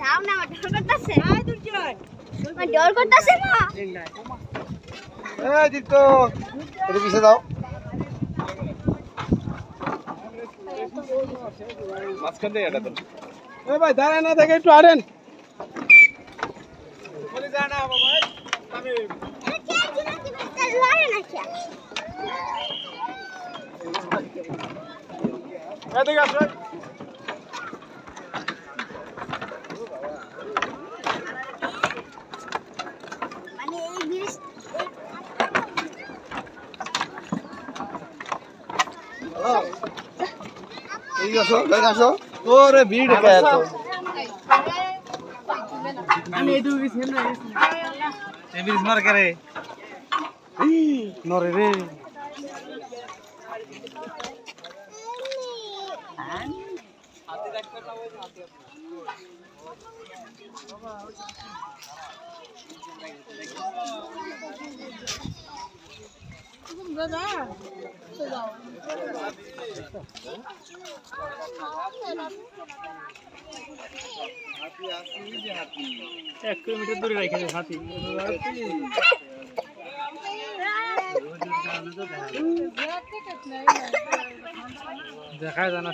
যাও না আমার ডর করতেছে আয় দুজন আমার ডর করতেছে না এই দিত একটু পিছে দাও মাঝখান দিয়ে এটা দেন এই ভাই দাঁড়ায় না দেখে একটু আড়েন বলে যা না বাবা আমি লড়ে না কি এদিকে আসো মানে এই জিনিস এই আসো গাইস আসো ওরে ভিড় কে এত আমি এই দুই বিছ হেন এই ব্রিজ মার করে নরে রে দাদা হাতি আসি যে হাতি 1 কিলোমিটার দূরে রেখেছে হাতি দেখা যায় না